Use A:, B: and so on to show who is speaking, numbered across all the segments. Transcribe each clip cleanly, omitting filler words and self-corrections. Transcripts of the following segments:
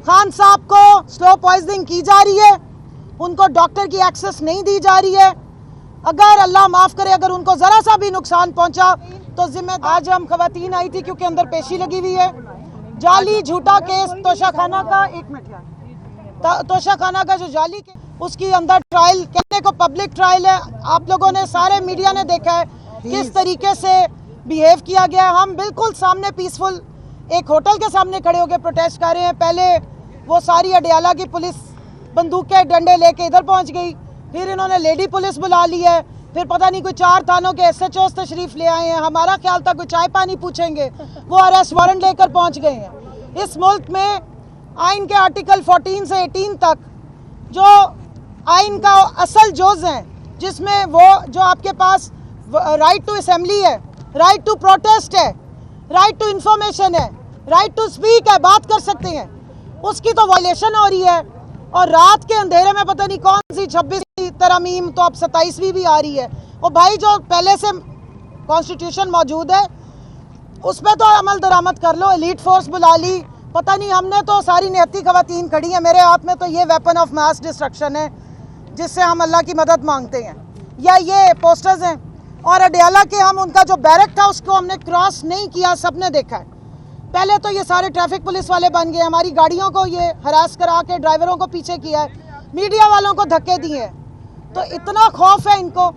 A: खान साहब को slow poisoning की जा रही है, उनको डॉक्टर की एक्सेस नहीं दी जा रही है। अगर अल्लाह माफ़ करे अगर उनको ज़रा सा भी नुकसान पहुंचा तो जिम्मेदार। आज हम खवातीन आई थी क्योंकि अंदर पेशी लगी हुई है। जाली झूठा केस तोशाखाना का, एक मिनट यार, तोशाखाना का जो जाली केस, उसकी अंदर ट्रायल कहने को पब्लिक ट्रायल है। आप लोगों ने, सारे मीडिया ने देखा है किस तरीके से बिहेव किया गया है। हम बिल्कुल सामने पीसफुल एक होटल के सामने खड़े होकर प्रोटेस्ट कर रहे हैं। पहले वो सारी अडियाला की पुलिस बंदूकें डंडे लेके इधर पहुंच गई, फिर इन्होंने लेडी पुलिस बुला ली है, फिर पता नहीं कोई 4 थानों के SHOs तशरीफ ले आए हैं। हमारा ख्याल था कोई चाय पानी पूछेंगे, वो अरेस्ट वारंट लेकर पहुंच गए हैं। इस मुल्क में आइन के आर्टिकल 14 से 18 तक जो आइन का असल जोज हैं, जिसमें वो जो आपके पास राइट टू असेंबली है, राइट टू प्रोटेस्ट है, राइट टू इंफॉर्मेशन है, राइट टू स्पीक है, बात कर सकते हैं, उसकी तो वायलेशन हो रही है। और रात के अंधेरे में पता नहीं कौन सी 26वीं तरमीम, तो अब 27वीं भी आ रही है। और भाई जो पहले से कॉन्स्टिट्यूशन मौजूद है उस पर तो अमल दरामद कर लो। एलीट फोर्स बुला ली, पता नहीं, हमने तो सारी निहत्ती खवातीन खड़ी हैं। मेरे हाथ में तो ये वेपन ऑफ मास डिस्ट्रक्शन है जिससे हम अल्लाह की मदद मांगते हैं, या ये पोस्टर्स हैं। और अडियाला के हम उनका जो बैरक था उसको हमने क्रॉस नहीं किया, सबने देखा है। पहले तो ये सारे ट्रैफिक पुलिस वाले बन गए, हमारी गाड़ियों को ये हरास करा के ड्राइवरों को पीछे किया है, मीडिया वालों को धक्के दिए हैं। तो इतना खौफ है इनको,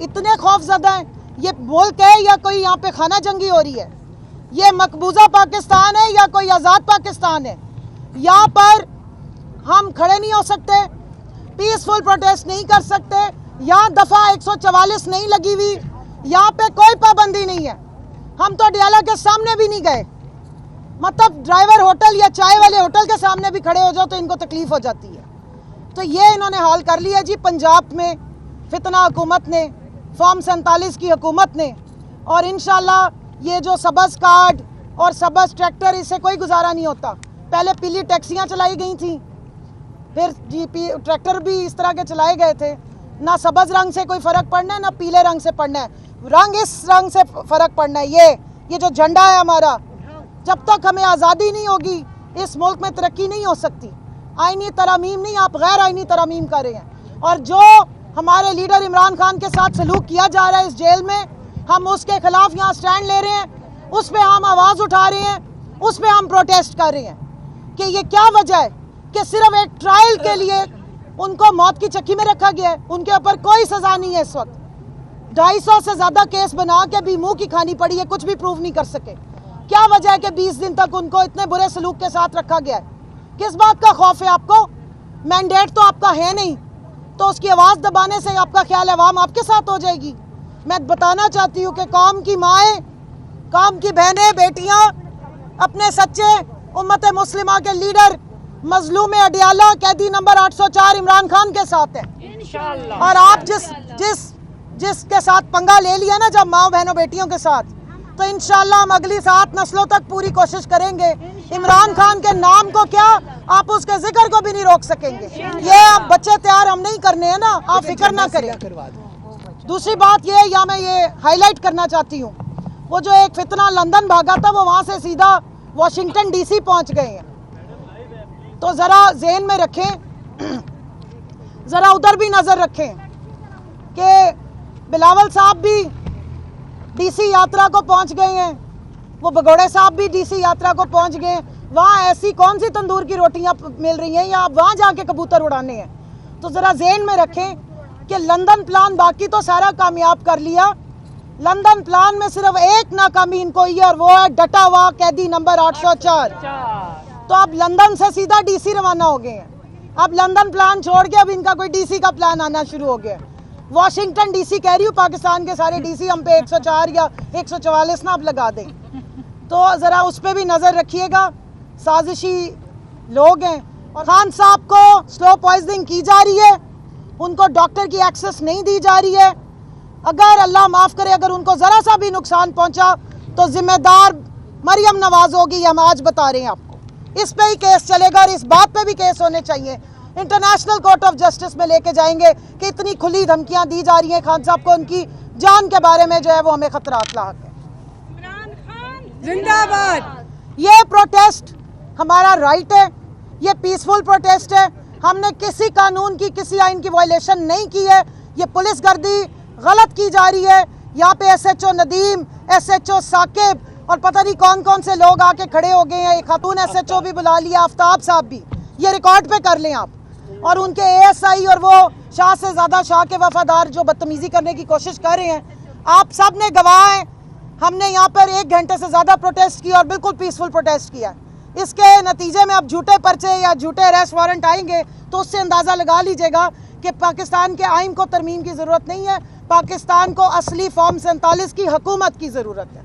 A: इतने खौफजदा हैं। ये मुल्क है या कोई यहाँ पे खाना जंगी हो रही है? ये मकबूजा पाकिस्तान है या कोई आज़ाद पाकिस्तान है? यहाँ पर हम खड़े नहीं हो सकते, पीसफुल प्रोटेस्ट नहीं कर सकते। यहाँ दफ़ा 144 नहीं लगी हुई, यहाँ पे कोई पाबंदी नहीं है। हम तो अडियाला के सामने भी नहीं गए, मतलब ड्राइवर होटल या चाय वाले होटल के सामने भी खड़े हो जाओ तो इनको तकलीफ हो जाती है। तो ये इन्होंने हाल कर लिया जी पंजाब में फितना हुकूमत ने, फॉर्म 47 की हुकूमत ने। और इंशाल्लाह ये जो सब्ज़ कार्ड और सब्ज़ ट्रैक्टर, इससे कोई गुजारा नहीं होता। पहले पीली टैक्सियाँ चलाई गई थी, फिर जीपी ट्रैक्टर भी इस तरह के चलाए गए थे। ना सब्ज़ रंग से कोई फ़र्क पड़ना है, ना पीले रंग से पड़ना है, रंग इस रंग से फ़र्क पड़ना है। ये जो झंडा है हमारा, जब तक हमें आज़ादी नहीं होगी इस मुल्क में तरक्की नहीं हो सकती। आईनी तरमीम नहीं, आप गैर आईनी तरमीम कर रहे हैं। और जो हमारे लीडर इमरान खान के साथ सलूक किया जा रहा है इस जेल में, हम उसके खिलाफ यहाँ स्टैंड ले रहे हैं, उस पर हम आवाज़ उठा रहे हैं, उस पर हम प्रोटेस्ट कर रहे हैं कि ये क्या वजह है कि सिर्फ एक ट्रायल के लिए उनको मौत की चक्की में रखा गया है। उनके ऊपर कोई सज़ा नहीं है इस वक्त। 250 से ज़्यादा केस बना के भी मुँह की खानी पड़ी है, कुछ भी प्रूव नहीं कर सके। क्या वजह है कि 20 दिन तक उनको इतने बुरे सलूक के साथ रखा गया है? किस बात का खौफ है आपको? मैंडेट तो आपका है नहीं, तो उसकी आवाज़ दबाने से आपका ख्याल अवाम आपके साथ हो जाएगी। मैं बताना चाहती हूँ कि कौम की माएँ, कौम की बहनें, बेटियाँ अपने सच्चे उम्मत मुस्लिमा के लीडर मजलूम अडियाला कैदी नंबर 804 इमरान खान के साथ है। और आप जिसके साथ पंगा ले लिया ना जब माँ बहनों बेटियों के साथ, तो इंशाल्लाह हम अगली 7 नस्लों तक पूरी कोशिश करेंगे। इमरान खान के नाम को क्या, आप उसके जिक्र को भी नहीं रोक सकेंगे। ये आप बच्चे तैयार हम नहीं करने हैं ना, आप फिक्र ना करें। दूसरी बात ये, या मैं ये हाईलाइट करना चाहती हूँ, वो जो एक फितना लंदन भागा था वो वहाँ से सीधा वाशिंगटन DC पहुँच गए हैं। तो ज़रा ज़हन में रखें, ज़रा उधर भी नज़र रखें कि बिलावल साहब भी DC यात्रा को पहुंच गए हैं, वो भगोड़े साहब भी DC यात्रा को पहुंच गए हैं। वहाँ ऐसी कौन सी तंदूर की रोटियां मिल रही हैं या आप वहाँ जाके कबूतर उड़ाने हैं? तो ज़रा ज़हन में रखें कि लंदन प्लान बाकी तो सारा कामयाब कर लिया, लंदन प्लान में सिर्फ एक नाकामी इनको हुई है और वो है डटा हुआ कैदी नंबर 804। तो अब लंदन से सीधा DC रवाना हो गए हैं। अब लंदन प्लान छोड़ के अब इनका कोई DC का प्लान आना शुरू हो गया। वाशिंगटन DC कह रही हूँ, पाकिस्तान के सारे DC हम पे 104 या 144 ना अब लगा दें। तो ज़रा उस पर भी नज़र रखिएगा, साजिशी लोग हैं। और खान साहब को स्लो पॉइजनिंग की जा रही है, उनको डॉक्टर की एक्सेस नहीं दी जा रही है। अगर अल्लाह माफ़ करे अगर उनको ज़रा सा भी नुकसान पहुँचा तो ज़िम्मेदार मरियम नवाज़ होगी, हम आज बता रहे हैं आपको। इस पे ही केस चलेगा और इस बात पे भी केस होने चाहिए। इंटरनेशनल कोर्ट ऑफ जस्टिस में लेके जाएंगे कि इतनी खुली धमकियां दी जा रही हैं खान साहब को, उनकी जान के बारे में जो है वो हमें खतरात लाक है।
B: इमरान खान जिंदाबाद।
A: ये प्रोटेस्ट हमारा राइट है, یہ پیسفل پروٹیسٹ ہے. ہم نے کسی قانون کی کسی آئین کی وائلیشن نہیں کی ہے. یہ پولیس گردی غلط کی جا رہی ہے. یہاں پہ S H O Nadeem, S H O Saqib اور پتہ نہیں کون کون سے لوگ آ کے کھڑے ہو گئے ہیں. ایک خاتون ایس ایچ او بھی بلا لیا, آفتاب صاحب بھی. یہ ریکارڈ پہ کر لیں آپ. اور ان کے اے ایس آئی اور وہ شاہ سے زیادہ شاہ کے وفادار جو بدتمیزی کرنے کی کوشش کر رہے ہیں, آپ سب نے گواہ ہیں. ہم نے یہاں پر 1 گھنٹے سے زیادہ پروٹیسٹ کیا اور بالکل پیسفل پروٹیسٹ کیا. اس کے نتیجے میں اب جھوٹے پرچے یا جھوٹے اریسٹ وارنٹ آئیں گے تو اس سے اندازہ لگا لیجئے گا کہ پاکستان کے آئین کو ترمیم کی ضرورت نہیں ہے. پاکستان کو اصلی فارم 47 کی حکومت کی ضرورت ہے.